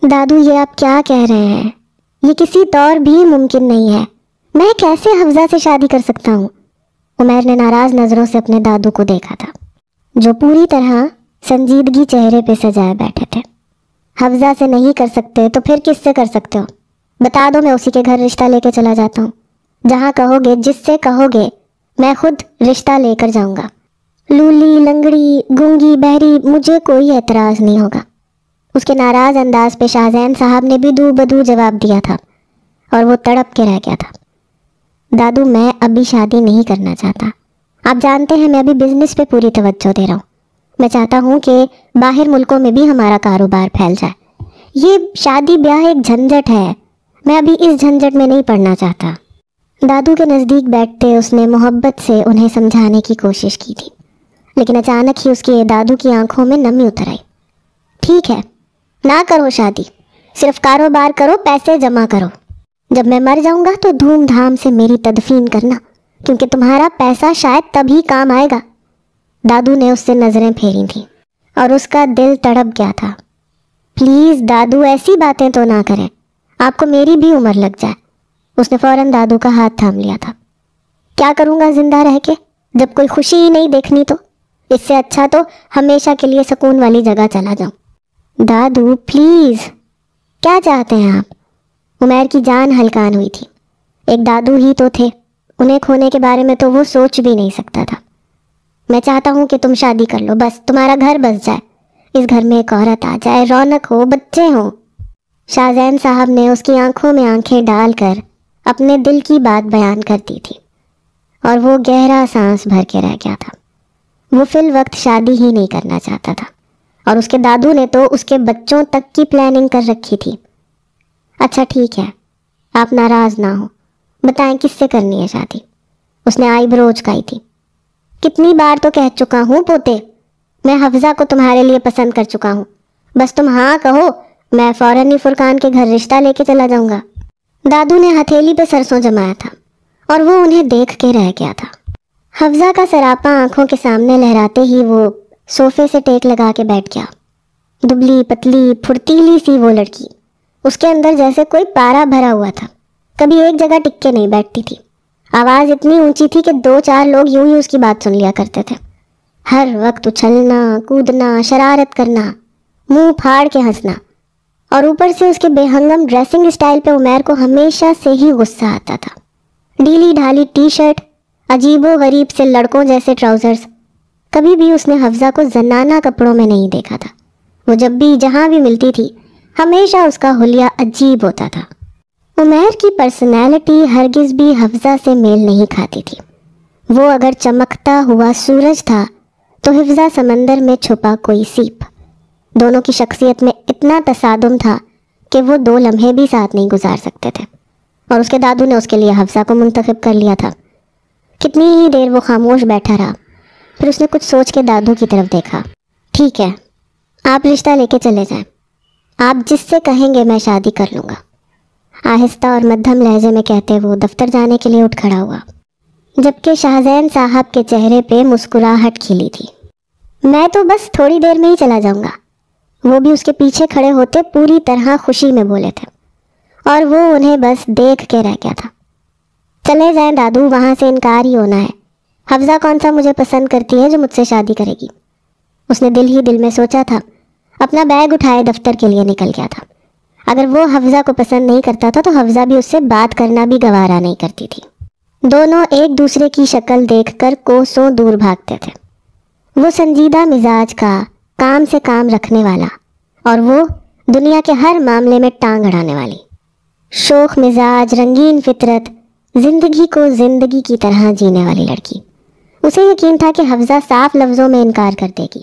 دادو یہ آپ کیا کہہ رہے ہیں؟ یہ کسی طور بھی ممکن نہیں ہے. میں کیسے حفظہ سے شادی کر سکتا ہوں؟ عمیر نے ناراض نظروں سے اپنے دادو کو دیکھا تھا جو پوری طرح سنجیدگی چہرے پہ سجائے بیٹھے تھے. حفظہ سے نہیں کر سکتے تو پھر کس سے کر سکتے ہو؟ بتا دو، میں اسی کے گھر رشتہ لے کے چلا جاتا ہوں. جہاں کہو گے، جس سے کہو گے، میں خود رشتہ لے کر جاؤں گا. لولی، لنگڑی، گونگی، بہری، مجھے کوئی اعتراض نہیں ہوگا. اس کے ناراض انداز پہ شاہزین صاحب نے بھی دو بدو جواب دیا تھا اور وہ تڑپ کے رہ گیا تھا. دادو میں ابھی شادی نہیں کرنا چاہتا. آپ جانتے ہیں میں ابھی بزنس پہ پوری توجہ دے رہا ہوں. میں چاہتا ہوں کہ باہر ملکوں میں بھی ہمارا کاروبار پھیل جائے. یہ شادی بیاہ ایک جھنجٹ ہے، میں ابھی اس جھنجٹ میں نہیں پڑنا چاہتا. دادو کے نزدیک بیٹھتے اس نے محبت سے انہیں سمجھانے کی کوشش کی تھی، لیکن اچانک ہی اس کے دادو کی آنکھوں میں نمی اتر آئی. ٹھیک ہے، نہ کرو شادی، صرف کاروبار کرو، پیسے جمع کرو. جب میں مر جاؤں گا تو دھوم دھام سے میری تدفین کرنا، کیونکہ تمہارا پیسہ شاید تبھی کام آئے گا. دادو نے اس سے نظریں پھیری تھیں اور اس کا دل تڑپ گیا تھا. پلیز دادو، ایسی باتیں تو نہ کریں، آپ کو میری بھی عمر لگ جائے. اس نے فوراً دادو کا ہاتھ تھام لیا تھا. کیا کروں گا زندہ رہ کے جب کوئی خوشی ہی نہیں دیکھنی؟ تو اس سے اچھا تو ہمیشہ کے لیے سکون والی جگہ چلا جاؤں. دادو پلیز، کیا چاہتے ہیں آپ؟ عمیر کی جان ہلکان ہوئی تھی. ایک دادو ہی تو تھے، انہیں کھونے کے بارے میں تو وہ سوچ بھی نہیں سکتا تھا. میں چاہتا ہوں کہ تم شادی کر لو، بس تمہارا گھر بس جائے، اس گھر میں ایک عورت آ جائے، رونق ہو، بچے ہوں. شاہزین صاحب نے اس کی آنکھوں میں آنکھیں ڈال کر اپنے دل کی بات بیان کر دی تھی اور وہ گہرا سانس بھر کے رہ گیا تھا. وہ فی الوقت شادی ہی نہیں کرنا چاہتا تھا اور اس کے دادو نے تو اس کے بچوں تک کی پلاننگ کر رکھی تھی. اچھا ٹھیک ہے، آپ ناراض نہ ہو، بتائیں کس سے کرنی ہے شادی؟ اس نے آئی برو اچکائی تھی. کتنی بار تو کہہ چکا ہوں پوتے، میں حفظہ کو تمہارے لیے پسند کر چکا ہوں، بس تم ہاں کہو، میں فوراً ہی فرقان کے گھر رشتہ لے کے چلا جاؤں گا. دادو نے ہتھیلی پہ سرسوں جمایا تھا اور وہ انہیں دیکھ کے رہ گیا تھا. حفظہ کا سراپا آنکھوں کے سامنے لہراتے ہی وہ صوفے سے ٹیک لگا کے بیٹھ گیا. دبلی پتلی پھرتیلی سی وہ لڑکی، اس کے اندر جیسے کوئی پارا بھرا ہوا تھا، کبھی ایک جگہ ٹک کے نہیں بیٹھتی تھی. آواز اتنی اونچی تھی کہ 2-4 لوگ یوں ہی اس کی بات سن لیا کرتے تھے. ہر وقت اچھلنا کودنا، شرارت کرنا، منہ پھاڑ کے ہنسنا، اور اوپر سے اس کے بے ہنگم ڈریسنگ اسٹائل پہ عمیر کو ہمیشہ سے ہی غصہ آتا تھا. ڈھیلی ڈھالی ٹی شرٹ، عجیب و غریب سے لڑکوں جیسے ٹراؤزرز. کبھی بھی اس نے حفظہ کو زنانہ کپڑوں میں نہیں دیکھا تھا. وہ جب بھی جہاں بھی ملتی تھی ہمیشہ اس کا حلیہ عجیب ہوتا تھا. عمیر کی پرسنالٹی ہرگز بھی حفظہ سے میل نہیں کھاتی تھی. وہ اگر چمکتا ہوا سورج تھا تو حفظہ سمندر میں چھپا کوئی سیپ. دونوں کی شخصیت میں اتنا تصادم تھا کہ وہ 2 لمحے بھی ساتھ نہیں گزار سکتے تھے، اور اس کے دادو نے اس کے لیے حفظہ کو منتخب کر لیا تھا. کتنی ہی دیر وہ خاموش بیٹھا رہا، پھر اس نے کچھ سوچ کے دادو کی طرف دیکھا. ٹھیک ہے، آپ رشتہ لے کے چلے جائیں، آپ جس سے کہیں گے میں شادی کر لوں گا. آہستہ اور مدھم لہجے میں کہتے وہ دفتر جانے کے لیے اٹھ کھڑا ہوا، جبکہ شاہزین صاحب کے چہرے پہ مسکراہٹ کھلی تھی. میں تو بس تھوڑی دیر میں ہی چلا جاؤں گا. وہ بھی اس کے پیچھے کھڑے ہوتے پوری طرح خوشی میں بولے تھے اور وہ انہیں بس دیکھ کے رہ گیا تھا. چلے جائیں دادو، وہاں سے انکار ہی ہونا ہے. حفظہ کون سا مجھے پسند کرتی ہے جو مجھ سے شادی کرے گی؟ اس نے دل ہی دل میں سوچا تھا. اپنا بیگ اٹھائے دفتر کے لیے نکل گیا تھا. اگر وہ حفظہ کو پسند نہیں کرتا تھا تو حفظہ بھی اس سے بات کرنا بھی گوارا نہیں کرتی تھی. دونوں ایک دوسرے کی شکل دیکھ کر کوسوں دور بھاگتے تھے. وہ سنجیدہ مزاج کا، کام سے کام رکھنے والا، اور وہ دنیا کے ہر معاملے میں ٹانگ اڑانے والی. شوخ مزاج، رنگین فطرت، زندگی کو زندگی کی طرح جینے والی لڑکی. اسے یقین تھا کہ حفظہ صاف لفظوں میں انکار کر دے گی.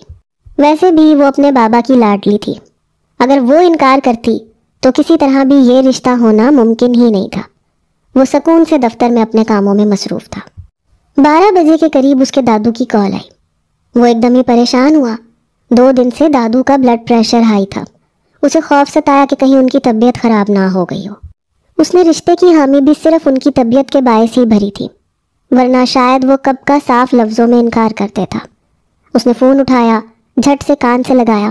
ویسے بھی وہ اپنے بابا کی لاڈلی تھی، اگر وہ انکار کرتی تو کسی طرح بھی یہ رشتہ ہونا ممکن ہی نہیں تھا. وہ سکون سے دفتر میں اپنے کاموں میں مصروف تھا. 12 بجے کے قریب اس کے دادو کی کال آئی. وہ ایک دم ہی پریشان ہوا. 2 دن سے دادو کا بلڈ پریشر ہائی تھا. اسے خوف ستایا کہ کہیں ان کی طبیعت خراب نہ ہو گئی ہو. اس نے رشتے کی حامی بھی صرف ان کی طبیعت کے باعث ہی بھری تھی، ورنہ شاید وہ کب کا صاف لفظوں میں انکار کرتے تھا. اس نے فون اٹھایا، جھٹ سے کان سے لگایا.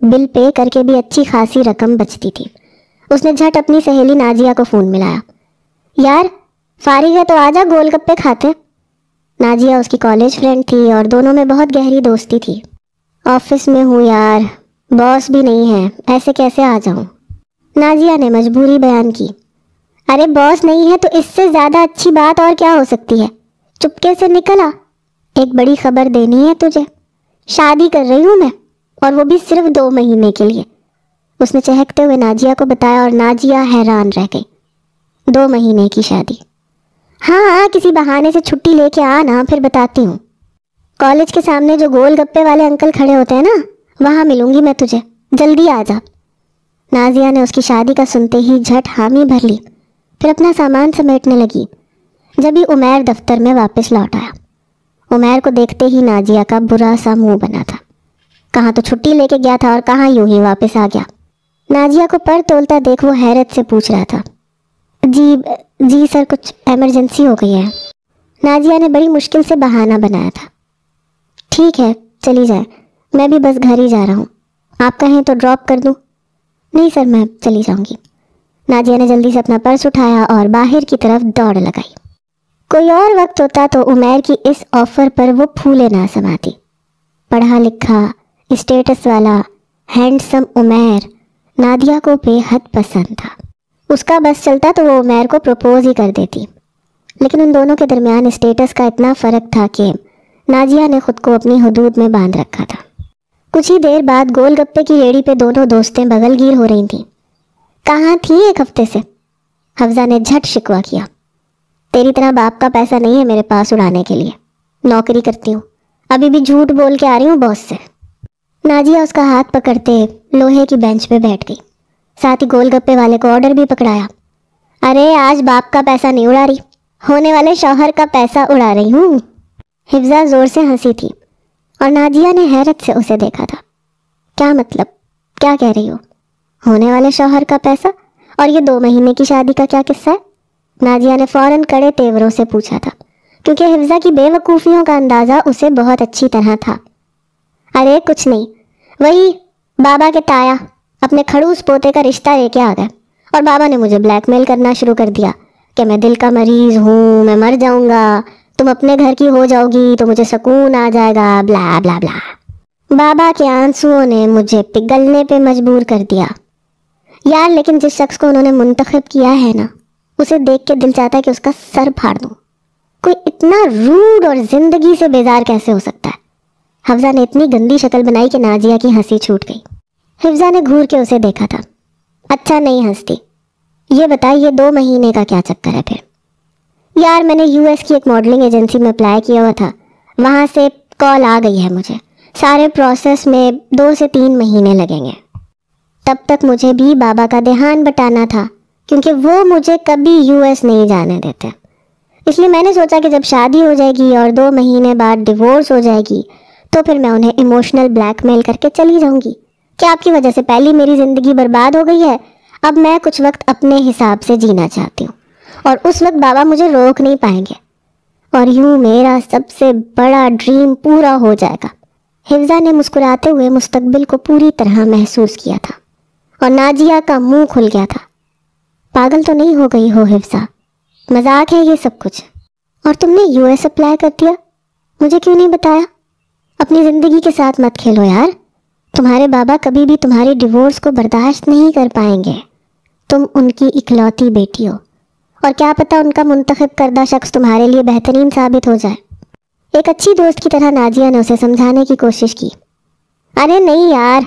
بل پے کر کے بھی اچھی خاصی رقم بچتی تھی۔ اس نے جھٹ اپنی سہیلی نازیہ کو فون ملایا۔ یار فارغ ہے تو آجا گول گپے کھاتے۔ نازیہ اس کی کالج فرینڈ تھی اور دونوں میں بہت گہری دوستی تھی۔ آفس میں ہوں یار، باس بھی نہیں ہے، ایسے کیسے آ جاؤں؟ نازیہ نے مجبوری بیان کی۔ ارے باس نہیں ہے تو اس سے زیادہ اچھی بات اور کیا ہو سکتی ہے؟ چپکے سے نکلا، ایک بڑی خبر دینی ہے تجھے، شادی کر رہی ہوں میں، اور وہ بھی صرف 2 مہینے کے لیے۔ اس نے چہکتے ہوئے نازیہ کو بتایا اور نازیہ حیران رہ گئی۔ 2 مہینے کی شادی؟ ہاں کسی بہانے سے چھٹی لے کے آنا، پھر بتاتی ہوں۔ کالج کے سامنے جو گول گپے والے انکل کھڑے ہوتے ہیں نا، وہاں ملوں گی میں تجھے، جلدی آ جا۔ نازیہ نے اس کی شادی کا سنتے ہی جھٹ حامی بھر لی، پھر اپنا سامان سمیٹنے لگی۔ جب ہی عمیر دفتر میں واپس لوٹ آیا۔ عمیر کو دیکھتے ہی نازیہ کا برا سا منہ بنا تھا۔ کہاں تو چھٹی لے کے گیا تھا اور کہاں یوں ہی واپس آ گیا۔ نازیہ کو پر تولتا دیکھ وہ حیرت سے پوچھ رہا تھا، جی سر کچھ ایمرجنسی ہو گئی ہے۔ نازیہ نے بڑی مشکل سے بہانہ بنایا تھا۔ ٹھیک ہے چلی جائے، میں بھی بس گھر ہی جا رہا ہوں، آپ کہیں تو ڈراپ کر دوں؟ نہیں سر میں چلی جاؤں گی۔ نازیہ نے جلدی سے اپنا پرس اٹھایا اور باہر کی طرف دوڑ لگائی۔ کوئی اور وقت ہوتا تو عمیر کی اس آفر پر وہ پھولے نہ سماتی۔ پڑھا لکھا، اسٹیٹس والا، ہینڈسم عمیر نازیہ کو بے حد پسند تھا۔ اس کا بس چلتا تو وہ عمیر کو پروپوز ہی کر دیتی، لیکن ان دونوں کے درمیان اسٹیٹس کا اتنا فرق تھا کہ نازیہ نے خود کو اپنی حدود میں باندھ رکھا تھا۔ کچھ ہی دیر بعد گول گپے کی ریڑھی پہ دونوں دوستیں بغل گیر ہو رہی تھیں۔ کہاں تھی 1 ہفتے سے؟ حفظہ نے جھٹ شکوہ کیا۔ تیری طرح باپ کا پیسہ نہیں ہے میرے پاس اڑانے کے لیے، نوکری کرتی ہوں، ابھی بھی جھوٹ بول کے آ رہی ہوں باس سے۔ نازیہ اس کا ہاتھ پکڑتے لوہے کی بینچ پہ بیٹھ گئی، ساتھ ہی گول گپے والے کو آرڈر بھی پکڑایا۔ ارے آج باپ کا پیسہ نہیں اڑا رہی، ہونے والے شوہر کا پیسہ اڑا رہی ہوں۔ حفظہ زور سے ہنسی تھی اور نازیہ نے حیرت سے اسے دیکھا تھا۔ کیا مطلب، کیا کہہ رہی ہو؟ ہونے والے شوہر کا پیسہ اور یہ 2 مہینے کی شادی کا کیا قصہ ہے؟ نازیہ نے فوراً کڑے تیوروں سے پوچھا تھا، کیونکہ حفظہ کی بے وقوفیوں کا اندازہ اسے بہت اچھی طرح تھا۔ ارے کچھ نہیں، وہی بابا کے تایا اپنے کھڑوس پوتے کا رشتہ لے کے آ گئے اور بابا نے مجھے بلیک میل کرنا شروع کر دیا کہ میں دل کا مریض ہوں، میں مر جاؤں گا، تم اپنے گھر کی ہو جاؤ گی تو مجھے سکون آ جائے گا، بلا بلا بلا۔ بابا کے آنسوؤں نے مجھے پگھلنے پہ مجبور کر دیا۔ یار لیکن جس شخص کو انہوں نے منتخب کیا ہے نا، اسے دیکھ کے دل چاہتا ہے کہ اس کا سر پھاڑ دوں۔ کوئی اتنا روڈ اور زندگی سے بیزار کیسے ہو سکتا ہے؟ حفظہ نے اتنی گندی شکل بنائی کہ نازیہ کی ہنسی چھوٹ گئی۔ حفظہ نے گھور کے اسے دیکھا تھا۔ اچھا نہیں ہنستی، یہ بتا یہ 2 مہینے کا کیا چکر ہے پھر؟ یار میں نے US کی ایک ماڈلنگ ایجنسی میں اپلائی کیا ہوا تھا، وہاں سے کال آ گئی ہے مجھے، سارے پروسیس میں 2 سے 3 مہینے لگیں گے۔ تب تک مجھے بھی بابا کا دھیان بٹانا تھا، کیونکہ وہ مجھے کبھی US نہیں جانے دیتے۔ اس لیے میں نے سوچا کہ جب شادی ہو جائے گی اور 2 مہینے بعد ڈیورس ہو جائے گی تو پھر میں انہیں ایموشنل بلیک میل کر کے چلی جاؤں گی کہ آپ کی وجہ سے پہلی میری زندگی برباد ہو گئی ہے، اب میں کچھ وقت اپنے حساب سے جینا چاہتی ہوں اور اس وقت بابا مجھے روک نہیں پائیں گے، اور یوں میرا سب سے بڑا ڈریم پورا ہو جائے گا۔ حفظہ نے مسکراتے ہوئے مستقبل کو پوری طرح محسوس کیا تھا اور نازیہ کا منہ کھل گیا تھا۔ پاگل تو نہیں ہو گئی ہو حفظہ؟ مذاق ہے یہ سب کچھ؟ اور تم نے US اپلائی کر دیا، مجھے کیوں نہیں بتایا؟ اپنی زندگی کے ساتھ مت کھیلو یار، تمہارے بابا کبھی بھی تمہاری ڈیورس کو برداشت نہیں کر پائیں گے، تم ان کی اکلوتی بیٹی ہو، اور کیا پتہ ان کا منتخب کردہ شخص تمہارے لیے بہترین ثابت ہو جائے۔ ایک اچھی دوست کی طرح نازیہ نے اسے سمجھانے کی کوشش کی۔ ارے نہیں یار،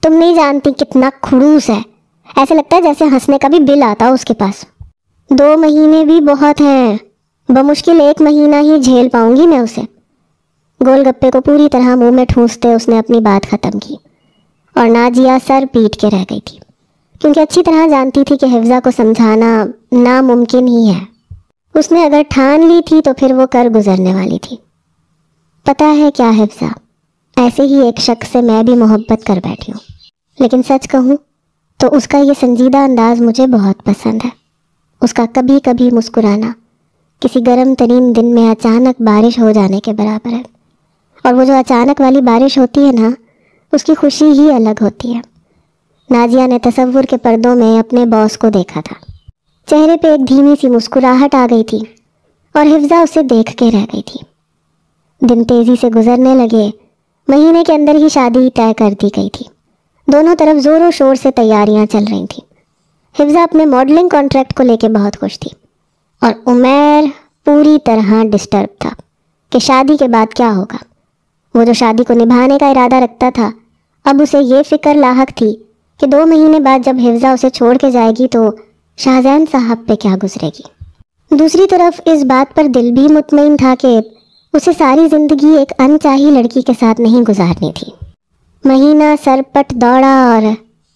تم نہیں جانتی کتنا کھڑوس ہے، ایسے لگتا ہے جیسے ہنسنے کا بھی بل آتا اس کے پاس۔ 2 مہینے بھی بہت ہیں، بمشکل 1 مہینہ ہی جھیل پاؤں گی میں اسے۔ گول گپے کو پوری طرح منہ میں ٹھونستے اس نے اپنی بات ختم کی اور نازیہ سر پیٹ کے رہ گئی تھی، کیونکہ اچھی طرح جانتی تھی کہ حفظہ کو سمجھانا ناممکن ہی ہے۔ اس نے اگر ٹھان لی تھی تو پھر وہ کر گزرنے والی تھی۔ پتہ ہے کیا حفظہ، ایسے ہی ایک شخص سے میں بھی محبت کر بیٹھی ہوں، لیکن سچ کہوں تو اس کا یہ سنجیدہ انداز مجھے بہت پسند ہے۔ اس کا کبھی کبھی مسکرانا کسی گرم ترین دن میں اچانک بارش ہو جانے کے برابر ہے، اور وہ جو اچانک والی بارش ہوتی ہے نا، اس کی خوشی ہی الگ ہوتی ہے۔ نازیہ نے تصور کے پردوں میں اپنے باس کو دیکھا تھا۔ چہرے پہ ایک دھیمی سی مسکراہٹ آ گئی تھی اور حفظہ اسے دیکھ کے رہ گئی تھی۔ دن تیزی سے گزرنے لگے، مہینے کے اندر ہی شادی طے کر دی گئی تھی۔ دونوں طرف زور و شور سے تیاریاں چل رہی تھیں۔ حفظہ اپنے ماڈلنگ کانٹریکٹ کو لے کے بہت خوش تھی اور عمیر پوری طرح ڈسٹرب تھا کہ شادی کے بعد کیا ہوگا۔ وہ جو شادی کو نبھانے کا ارادہ رکھتا تھا، اب اسے یہ فکر لاحق تھی کہ 2 مہینے بعد جب حفظہ اسے چھوڑ کے جائے گی تو شاہزین صاحب پہ کیا گزرے گی۔ دوسری طرف اس بات پر دل بھی مطمئن تھا کہ اسے ساری زندگی ایک انچاہی لڑکی کے ساتھ نہیں گزارنی تھی۔ مہینہ سرپٹ دوڑا اور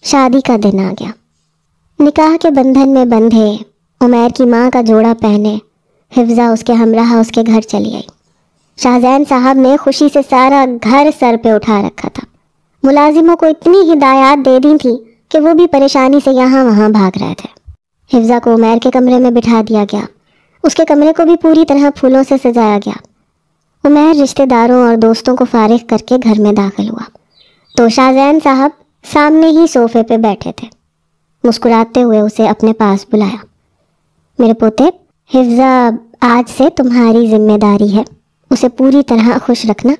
شادی کا دن آ گیا۔ نکاح کے بندھن میں بندھے، عمیر کی ماں کا جوڑا پہنے، حفظہ اس کے ہمراہ اس کے گھر چلی آئی۔ شاہزین صاحب نے خوشی سے سارا گھر سر پہ اٹھا رکھا تھا۔ ملازموں کو اتنی ہدایات دے دی تھی کہ وہ بھی پریشانی سے یہاں وہاں بھاگ رہے تھے۔ حفظہ کو عمیر کے کمرے میں بٹھا دیا گیا۔ اس کے کمرے کو بھی پوری طرح پھولوں سے سجایا گیا۔ عمیر رشتہ داروں اور دوستوں کو فارغ کر کے گھر میں داخل ہوا تو شاہزین صاحب سامنے ہی صوفے پہ بیٹھے تھے۔ مسکراتے ہوئے اسے اپنے پاس بلایا۔ میرے پوتے، حفظہ آج سے تمہاری ذمہ داری ہے، اسے پوری طرح خوش رکھنا۔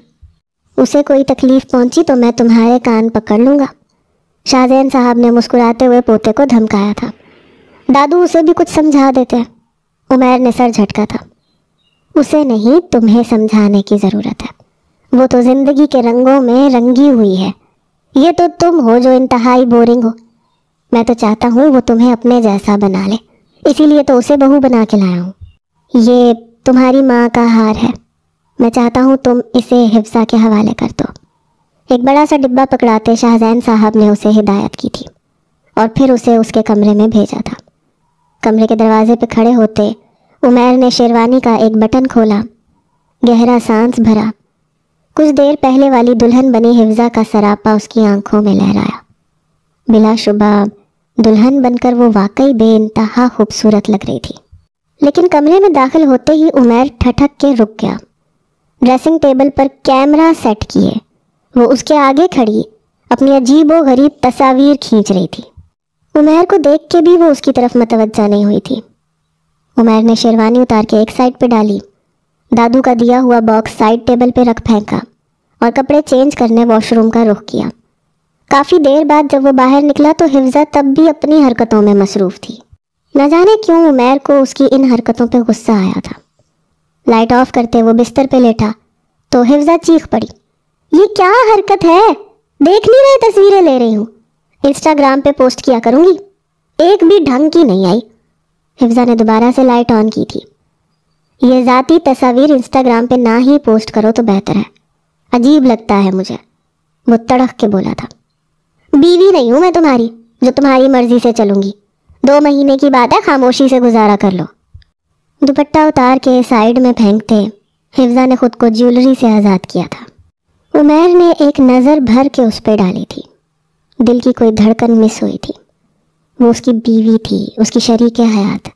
اسے کوئی تکلیف پہنچی تو میں تمہارے کان پکڑ لوں گا۔ شاہزین صاحب نے مسکراتے ہوئے پوتے کو دھمکایا تھا۔ دادو اسے بھی کچھ سمجھا دیتے۔ عمیر نے سر جھٹکا تھا۔ اسے نہیں، تمہیں سمجھانے کی ضرورت ہے، وہ تو زندگی کے رنگوں میں رنگی ہوئی ہے۔ یہ تو تم ہو جو انتہائی بورنگ ہو۔ میں تو چاہتا ہوں وہ تمہیں اپنے جیسا بنا لے، اسی لیے تو اسے بہو بنا کے لایا ہوں۔ یہ تمہاری ماں کا ہار ہے، میں چاہتا ہوں تم اسے حفظہ کے حوالے کر دو۔ ایک بڑا سا ڈبہ پکڑاتے شاہزین صاحب نے اسے ہدایت کی تھی اور پھر اسے اس کے کمرے میں بھیجا تھا۔ کمرے کے دروازے پہ کھڑے ہوتے عمیر نے شیروانی کا ایک بٹن کھولا، گہرا سانس بھرا۔ کچھ دیر پہلے والی دلہن بنی حفظہ کا سراپا اس کی آنکھوں میں لہرایا۔ بلا شبہ دلہن بن کر وہ واقعی بے انتہا خوبصورت لگ رہی تھی، لیکن کمرے میں داخل ہوتے ہی عمیر ٹھٹک کے رک گیا۔ ڈریسنگ ٹیبل پر کیمرہ سیٹ کیے وہ اس کے آگے کھڑی اپنی عجیب و غریب تصاویر کھینچ رہی تھی۔ عمیر کو دیکھ کے بھی وہ اس کی طرف متوجہ نہیں ہوئی تھی۔ عمیر نے شیروانی اتار کے ایک سائڈ پہ ڈالی، دادو کا دیا ہوا باکس سائڈ ٹیبل پہ رکھ پھینکا اور کپڑے چینج کرنے واش روم کا رخ کیا۔ کافی دیر بعد جب وہ باہر نکلا تو حفظہ تب بھی اپنی حرکتوں میں مصروف تھی۔ نہ جانے کیوں عمیر کو اس کی ان حرکتوں پہ غصہ آیا تھا۔ لائٹ آف کرتے وہ بستر پہ لیٹا تو حفظہ چیخ پڑی، یہ کیا حرکت ہے؟ دیکھ نہیں رہے تصویریں لے رہی ہوں، انسٹاگرام پہ پوسٹ کیا کروں گی۔ ایک بھی ڈھنگ کی نہیں آئی۔ حفظہ نے دوبارہ سے لائٹ آن کی تھی۔ یہ ذاتی تصاویر انسٹاگرام پہ نہ ہی پوسٹ کرو تو بہتر ہے، عجیب لگتا ہے مجھے، وہ تڑک کے بولا تھا۔ بیوی نہیں ہوں میں تمہاری جو تمہاری مرضی سے چلوں گی، 2 مہینے کی بات ہے، خاموشی سے گزارا کر لو۔ دوپٹہ اتار کے سائیڈ میں پھینکتے حفظہ نے خود کو جیولری سے آزاد کیا تھا۔ عمیر نے ایک نظر بھر کے اس پہ ڈالی تھی۔ دل کی کوئی دھڑکن مس ہوئی تھی۔ وہ اس کی بیوی تھی، اس کی شریک حیات۔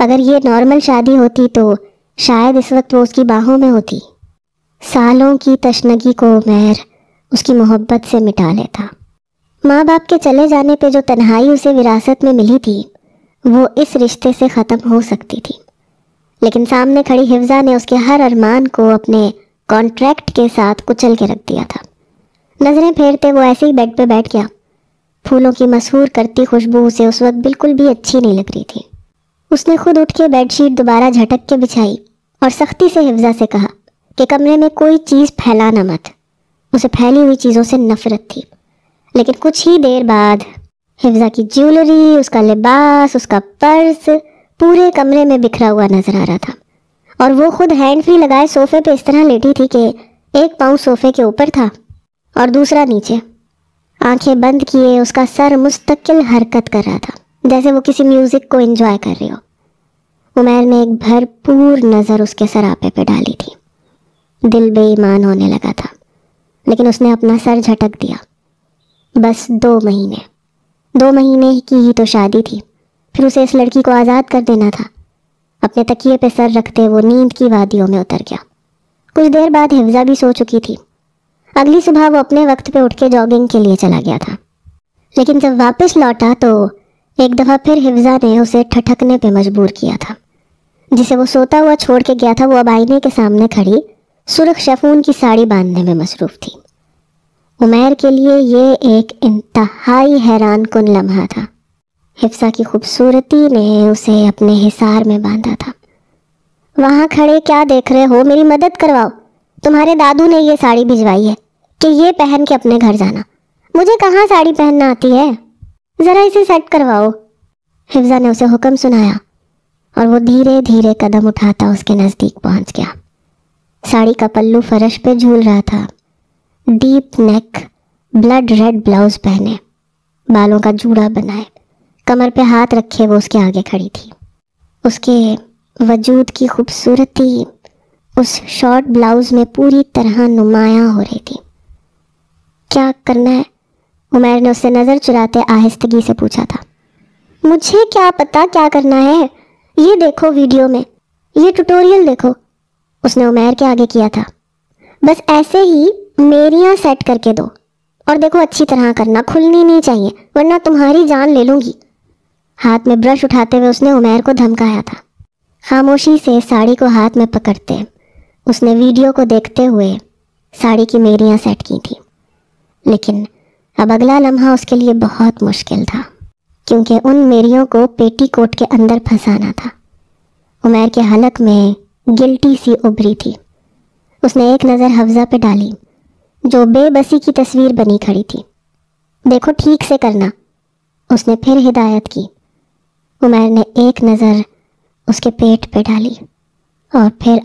اگر یہ نارمل شادی ہوتی تو شاید اس وقت وہ اس کی باہوں میں ہوتی۔ سالوں کی تشنگی کو عمیر اس کی محبت سے مٹا لیتا۔ ماں باپ کے چلے جانے پہ جو تنہائی اسے وراثت میں ملی تھی وہ اس رشتے سے ختم ہو سکتی تھی، لیکن سامنے کھڑی حفظہ نے اس کے ہر ارمان کو اپنے کانٹریکٹ کے ساتھ کچل کے رکھ دیا تھا۔ نظریں پھیرتے وہ ایسے ہی بیڈ پہ بیٹھ گیا۔ پھولوں کی مسحور کرتی خوشبو اسے اس وقت بالکل بھی اچھی نہیں لگ رہی تھی۔ اس نے خود اٹھ کے بیڈ شیٹ دوبارہ جھٹک کے بچھائی اور سختی سے حفظہ سے کہا کہ کمرے میں کوئی چیز پھیلانا مت۔ اسے پھیلی ہوئی چیزوں سے نفرت تھی، لیکن کچھ ہی دیر بعد حفظہ کی جیولری، اس کا لباس، اس کا پرس پورے کمرے میں بکھرا ہوا نظر آ رہا تھا، اور وہ خود ہینڈ فری لگائے صوفے پہ اس طرح لیٹی تھی کہ ایک پاؤں صوفے کے اوپر تھا اور دوسرا نیچے۔ آنکھیں بند کیے اس کا سر مستقل حرکت کر رہا تھا، جیسے وہ کسی میوزک کو انجوائے کر رہی ہو۔ عمیر نے ایک بھرپور نظر اس کے سراپے پہ ڈالی تھی۔ دل بے ایمان ہونے لگا تھا، لیکن اس نے اپنا سر جھٹک دیا۔ بس 2 مہینے کی ہی تو شادی تھی، پھر اسے اس لڑکی کو آزاد کر دینا تھا۔ اپنے تکیے پہ سر رکھتے وہ نیند کی وادیوں میں اتر گیا۔ کچھ دیر بعد حفظہ بھی سو چکی تھی۔ اگلی صبح وہ اپنے وقت پہ اٹھ کے جاگنگ کے لیے چلا گیا تھا، لیکن جب واپس لوٹا تو ایک دفعہ پھر حفظہ نے اسے ٹھٹکنے پہ مجبور کیا تھا۔ جسے وہ سوتا ہوا چھوڑ کے گیا تھا وہ اب آئینے کے سامنے کھڑی سرخ شفون کی ساڑی باندھنے میں مصروف تھی۔ عمیر کے لیے یہ ایک انتہائی حیران کن لمحہ تھا۔ حفصہ کی خوبصورتی نے اسے اپنے حصار میں باندھا تھا۔ وہاں کھڑے کیا دیکھ رہے ہو؟ میری مدد کرواؤ، تمہارے دادو نے یہ ساڑی بھجوائی ہے کہ یہ پہن کے اپنے گھر جانا۔ مجھے کہاں ساڑی پہننا آتی ہے، ذرا اسے سیٹ کرواؤ۔ حفصہ نے اسے حکم سنایا اور وہ دھیرے دھیرے قدم اٹھاتا اس کے نزدیک پہنچ گیا۔ ساڑی کا پلو فرش پہ جھول رہا تھا، ڈیپ نیک بلڈ ریڈ بلاؤز پہنے، بالوں کا جوڑا بنائے، کمر پہ ہاتھ رکھے وہ اس کے آگے کھڑی تھی۔ اس کے وجود کی خوبصورتی اس شارٹ بلاؤز میں پوری طرح نمایاں ہو رہی تھی۔ کیا کرنا ہے؟ عمیر نے اس سے نظر چراتے آہستگی سے پوچھا تھا۔ مجھے کیا پتا کیا کرنا ہے، یہ دیکھو ویڈیو میں، یہ ٹیوٹوریل دیکھو، اس نے عمیر کے آگے کیا تھا۔ بس ایسے ہی میریاں سیٹ کر کے دو، اور دیکھو اچھی طرح کرنا، کھلنی نہیں چاہیے ورنہ تمہاری جان لے لوں گی۔ ہاتھ میں برش اٹھاتے ہوئے اس نے عمیر کو دھمکایا تھا۔ خاموشی سے ساڑی کو ہاتھ میں پکڑتے اس نے ویڈیو کو دیکھتے ہوئے ساڑی کی میریاں سیٹ کی تھی، لیکن اب اگلا لمحہ اس کے لیے بہت مشکل تھا، کیونکہ ان میریوں کو پیٹی کوٹ کے اندر پھنسانا تھا۔ عمیر کے حلق میں گلٹی سی ابھری تھی۔ اس نے ایک نظر حفصہ پہ ڈالی جو بے بسی کی تصویر بنی کھڑی تھی۔ دیکھو ٹھیک سے کرنا، اس نے پھر ہدایت کی۔ عمیر نے ایک نظر اس کے پیٹ پہ ڈالی اور پھر